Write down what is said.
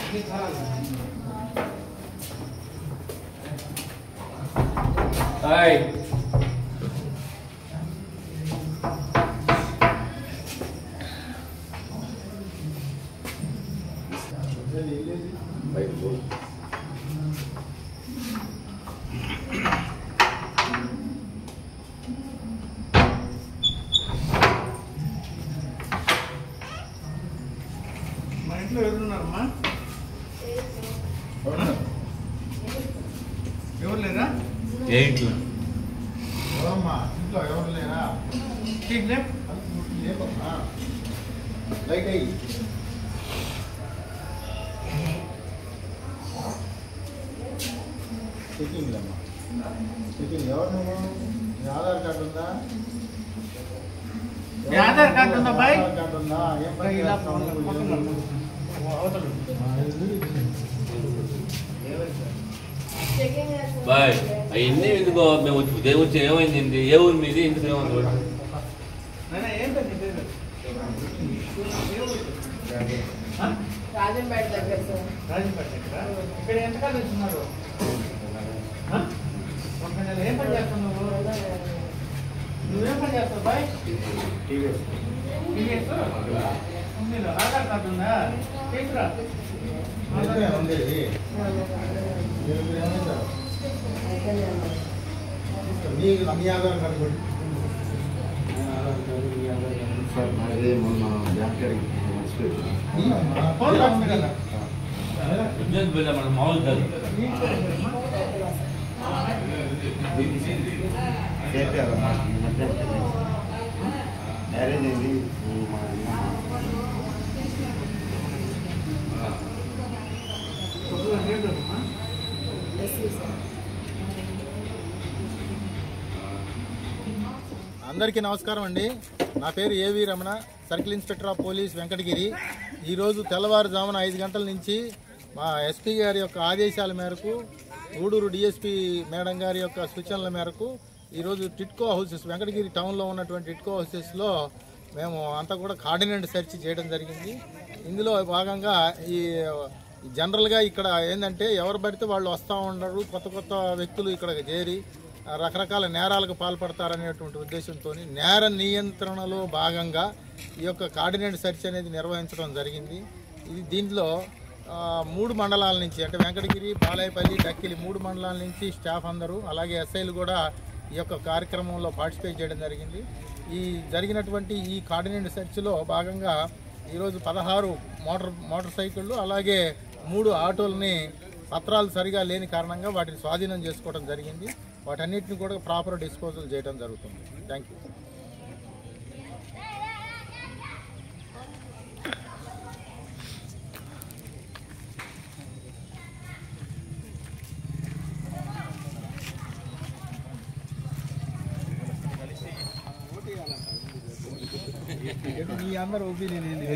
Hai. Baik, Bu. మా ఇంట్లో ఎవరున్నారమ్మా? ఎవరు లేరా? ఏంటి? ఎవరమ్మా ఇంట్లో ఎవరు లేరా? లైట్ అయ్యి చెకింగ్ అమ్మా చెకింగ్. ఎవరు నువ్వు? నీ ఆధార్ కార్డు ఉందా? ఆధార్ కార్డు ఉందా బాయ్? ఆధార్ కార్డు ఉందా? ఏం పని చేస్తావు? బాయ్ అవన్నీ ఎందుకో మేము వచ్చి ఏమైంది? ఏ ఊరు మీది? ఎందుకు ఏమైంది? ఏం పని పేరు? రాజంపేట దగ్గర సార్. రాజంపేట దగ్గర. ఇక్కడ ఎంతకాలం వచ్చినారు? ఒక నెల. ఏం పని చేస్తావు నువ్వు? నువ్వేం పని చేస్తావు బాయ్? టీవీఎస్. ఆధార్ కార్డు ఉందా? తీసుకురా. మీ ఆధార్ కార్డు కొట్టి. సార్ నాదే మొన్న బ్యాంక్ ఫోన్ రాస్తుంది కదా. మన మామూలు కాదు. మ్యారేజ్ అయింది. అందరికీ నమస్కారం అండి. నా పేరు ఏవి Ramana, circle inspector of police Venkatagiri. ఈరోజు తెల్లవారుజామున 5 గంటల నుంచి మా ఎస్పీ గారి యొక్క ఆదేశాల మేరకు, గూడూరు డిఎస్పీ మేడం గారి యొక్క సూచనల మేరకు ఈరోజు టిట్కో హౌసెస్, వెంకటగిరి టౌన్లో ఉన్నటువంటి టిట్కో హౌసెస్లో మేము అంతా కూడా కార్డినెంట్ సెర్చ్ చేయడం జరిగింది. ఇందులో భాగంగా ఈ జనరల్గా ఇక్కడ ఏంటంటే ఎవరు పడితే వాళ్ళు వస్తూ ఉండరు, కొత్త కొత్త వ్యక్తులు ఇక్కడ చేరి రకరకాల నేరాలకు పాల్పడతారనేటువంటి ఉద్దేశంతో నేర నియంత్రణలో భాగంగా ఈ యొక్క కార్డినెంట్ సెర్చ్ అనేది నిర్వహించడం జరిగింది. దీంట్లో 3 మండలాల నుంచి, అంటే వెంకటగిరి, బాలాయపల్లి, డక్కిలి 3 మండలాల నుంచి స్టాఫ్ అందరూ, అలాగే ఎస్ఐలు కూడా ఈ యొక్క కార్యక్రమంలో పార్టిసిపేట్ చేయడం జరిగింది. ఈ జరిగినటువంటి ఈ కార్డినెంట్ సెర్చ్లో భాగంగా ఈరోజు 16 మోటార్ సైకిళ్ళు, అలాగే 3 ఆటోలని పత్రాలు సరిగా లేని కారణంగా వాటిని స్వాధీనం చేసుకోవడం జరిగింది. వాటన్నిటిని కూడా ప్రాపర్ డిస్పోజల్ చేయడం జరుగుతుంది. Thank you. మీ అందరూ ఒపీనియన్ ఏంటి?